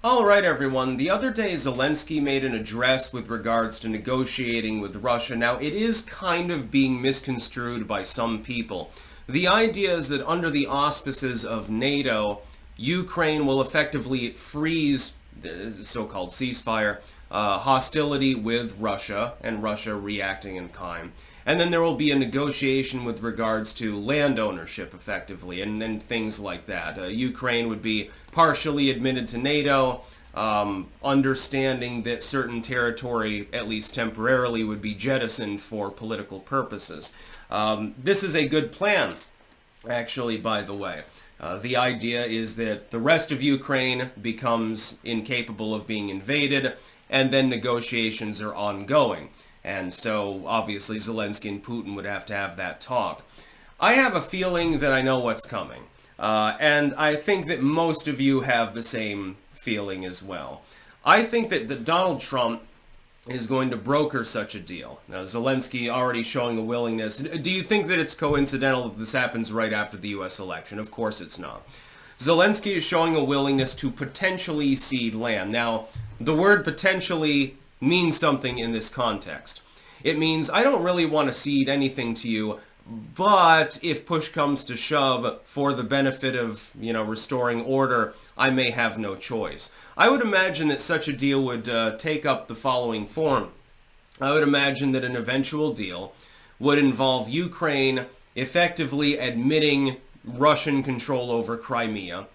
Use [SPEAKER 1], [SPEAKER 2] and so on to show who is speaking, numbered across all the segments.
[SPEAKER 1] All right, everyone. The other day, Zelensky made an address with regards to negotiating with Russia. Now, it is kind of being misconstrued by some people. The idea is that under the auspices of NATO, Ukraine will effectively freeze the so-called ceasefire, hostility with Russia, and Russia reacting in kind. And then there will be a negotiation with regards to land ownership, effectively, and things like that. Ukraine would be partially admitted to NATO, understanding that certain territory, at least temporarily, would be jettisoned for political purposes. This is a good plan, actually, by the way. The idea is that the rest of Ukraine becomes incapable of being invaded, and then negotiations are ongoing. And so, obviously, Zelensky and Putin would have to have that talk. I have a feeling that I know what's coming. And I think that most of you have the same feeling as well. I think that Donald Trump is going to broker such a deal. Now, Zelensky already showing a willingness. Do you think that it's coincidental that this happens right after the U.S. election? Of course it's not. Zelensky is showing a willingness to potentially cede land. Now, the word potentially means something in this context. It means I don't really want to cede anything to you, but if push comes to shove, for the benefit of, restoring order, I may have no choice. I would imagine that such a deal would take up the following form. I would imagine that an eventual deal would involve Ukraine effectively admitting Russian control over Crimea,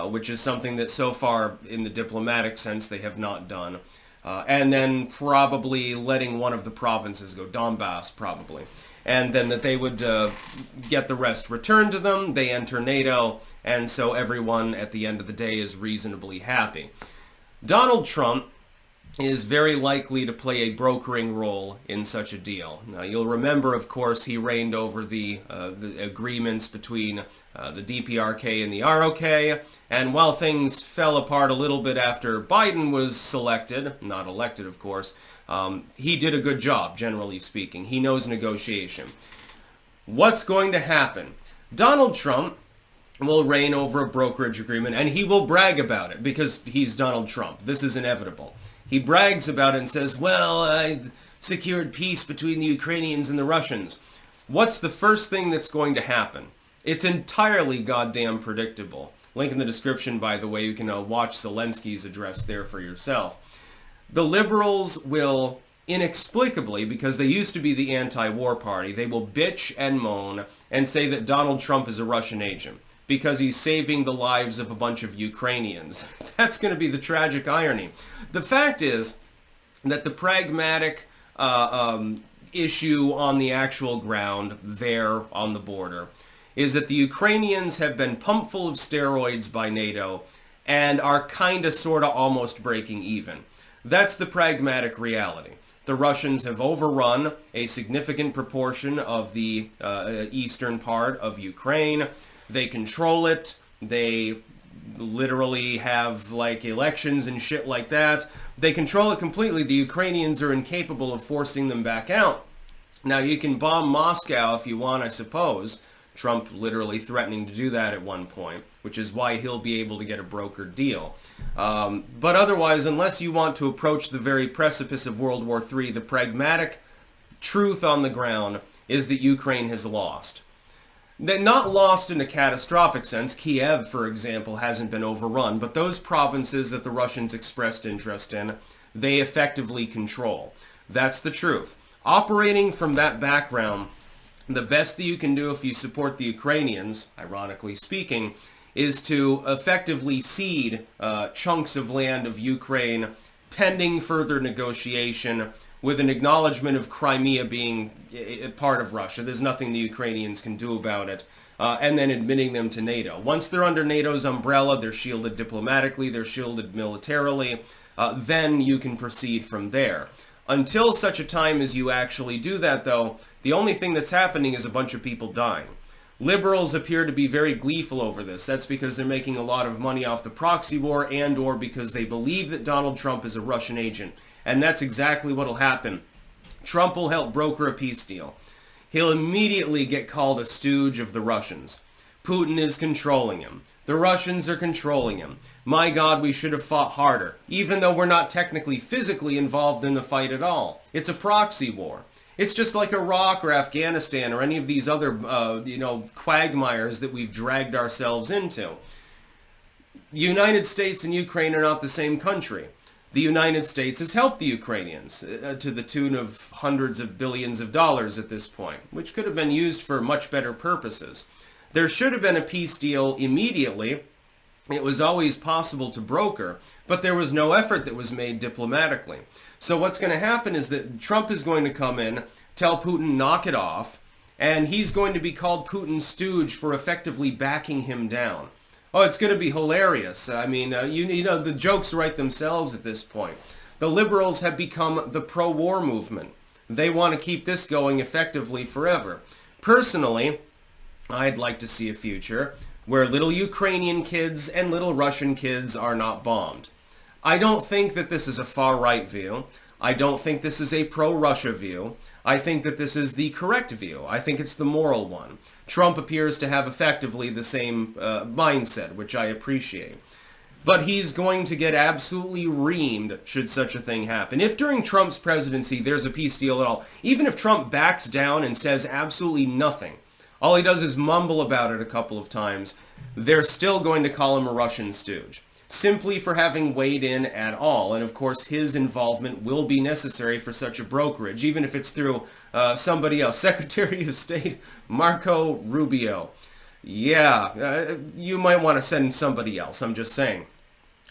[SPEAKER 1] which is something that so far, in the diplomatic sense, they have not done. And then probably letting one of the provinces go, Donbass probably. And then that they would get the rest returned to them, they enter NATO, and so everyone at the end of the day is reasonably happy. Donald Trump is very likely to play a brokering role in such a deal. Now, you'll remember, of course, he reigned over the agreements between the DPRK and the ROK, and while things fell apart a little bit after Biden was selected, not elected, of course, he did a good job, generally speaking. He knows negotiation. What's going to happen? Donald Trump will reign over a brokerage agreement, and he will brag about it because he's Donald Trump. This is inevitable. He brags about it and says, well, I secured peace between the Ukrainians and the Russians. What's the first thing that's going to happen? It's entirely goddamn predictable. Link in the description, by the way. You can watch Zelensky's address there for yourself. The liberals will inexplicably, because they used to be the anti-war party, they will bitch and moan and say that Donald Trump is a Russian agent because he's saving the lives of a bunch of Ukrainians. That's going to be the tragic irony. The fact is that the pragmatic issue on the actual ground there on the border is that the Ukrainians have been pumped full of steroids by NATO and are kind of, sort of, almost breaking even. That's the pragmatic reality. The Russians have overrun a significant proportion of the eastern part of Ukraine. They control it. They literally have, elections and shit like that. They control it completely. The Ukrainians are incapable of forcing them back out. Now, you can bomb Moscow if you want, I suppose. Trump literally threatening to do that at one point, which is why he'll be able to get a brokered deal. But otherwise, unless you want to approach the very precipice of World War III, the pragmatic truth on the ground is that Ukraine has lost. Not lost in a catastrophic sense. Kiev, for example, hasn't been overrun, but those provinces that the Russians expressed interest in, they effectively control. That's the truth. Operating from that background, the best that you can do if you support the Ukrainians, ironically speaking, is to effectively cede chunks of land of Ukraine pending further negotiation with an acknowledgement of Crimea being a part of Russia. There's nothing the Ukrainians can do about it. And then admitting them to NATO. Once they're under NATO's umbrella, they're shielded diplomatically, they're shielded militarily, then you can proceed from there. Until such a time as you actually do that, though, the only thing that's happening is a bunch of people dying. Liberals appear to be very gleeful over this. That's because they're making a lot of money off the proxy war and or because they believe that Donald Trump is a Russian agent. And that's exactly what'll happen. Trump will help broker a peace deal. He'll immediately get called a stooge of the Russians. Putin is controlling him. The Russians are controlling him. My God, we should have fought harder, even though we're not technically physically involved in the fight at all. It's a proxy war. It's just like Iraq or Afghanistan or any of these other, quagmires that we've dragged ourselves into. The United States and Ukraine are not the same country. The United States has helped the Ukrainians to the tune of hundreds of billions of dollars at this point, which could have been used for much better purposes. There should have been a peace deal immediately. It was always possible to broker, but there was no effort that was made diplomatically. So what's going to happen is that Trump is going to come in, tell Putin, knock it off, and he's going to be called Putin's stooge for effectively backing him down. Oh, it's going to be hilarious. I mean, the jokes write themselves at this point. The liberals have become the pro-war movement. They want to keep this going effectively forever. Personally, I'd like to see a future where little Ukrainian kids and little Russian kids are not bombed. I don't think that this is a far-right view. I don't think this is a pro-Russia view. I think that this is the correct view. I think it's the moral one. Trump appears to have effectively the same mindset, which I appreciate. But he's going to get absolutely reamed should such a thing happen. If during Trump's presidency there's a peace deal at all, even if Trump backs down and says absolutely nothing, all he does is mumble about it a couple of times, they're still going to call him a Russian stooge, simply for having weighed in at all. And of course, his involvement will be necessary for such a brokerage, even if it's through somebody else. Secretary of State Marco Rubio. Yeah, you might want to send somebody else, I'm just saying.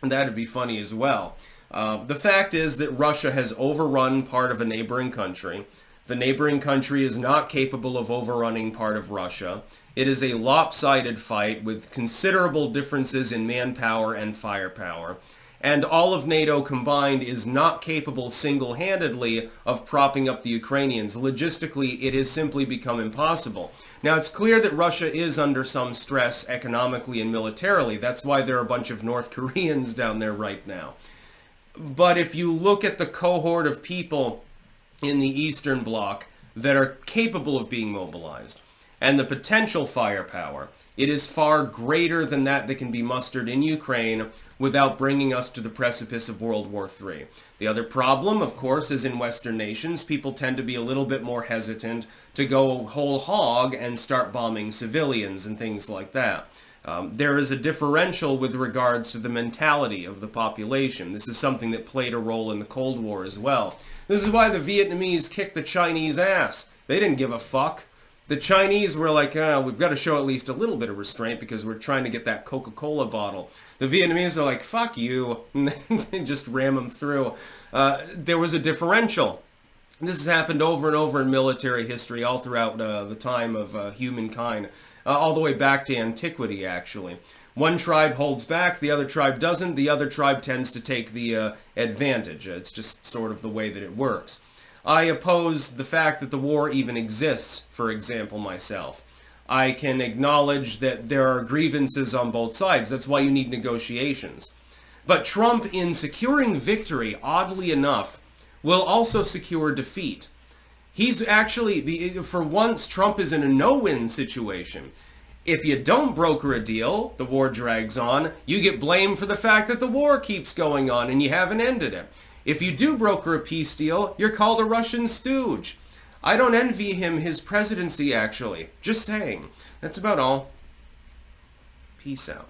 [SPEAKER 1] And that'd be funny as well. The fact is that Russia has overrun part of a neighboring country. The neighboring country is not capable of overrunning part of Russia. It is a lopsided fight with considerable differences in manpower and firepower. And all of NATO combined is not capable single-handedly of propping up the Ukrainians. Logistically, it has simply become impossible. Now, it's clear that Russia is under some stress economically and militarily. That's why there are a bunch of North Koreans down there right now. But if you look at the cohort of people in the Eastern Bloc that are capable of being mobilized, and the potential firepower, it is far greater than that can be mustered in Ukraine without bringing us to the precipice of World War III. The other problem, of course, is in Western nations, people tend to be a little bit more hesitant to go whole hog and start bombing civilians and things like that. There is a differential with regards to the mentality of the population. This is something that played a role in the Cold War as well. This is why the Vietnamese kicked the Chinese ass. They didn't give a fuck. The Chinese were like, we've got to show at least a little bit of restraint because we're trying to get that Coca-Cola bottle. The Vietnamese are like, fuck you. And they just ram them through. There was a differential. This has happened over and over in military history all throughout the time of humankind. All the way back to antiquity, actually. One tribe holds back, the other tribe doesn't. The other tribe tends to take the advantage. It's just sort of the way that it works. I oppose the fact that the war even exists, for example, myself. I can acknowledge that there are grievances on both sides. That's why you need negotiations. But Trump, in securing victory, oddly enough, will also secure defeat. He's actually, for once, Trump is in a no-win situation. If you don't broker a deal, the war drags on, you get blamed for the fact that the war keeps going on and you haven't ended it. If you do broker a peace deal, you're called a Russian stooge. I don't envy him his presidency, actually. Just saying. That's about all. Peace out.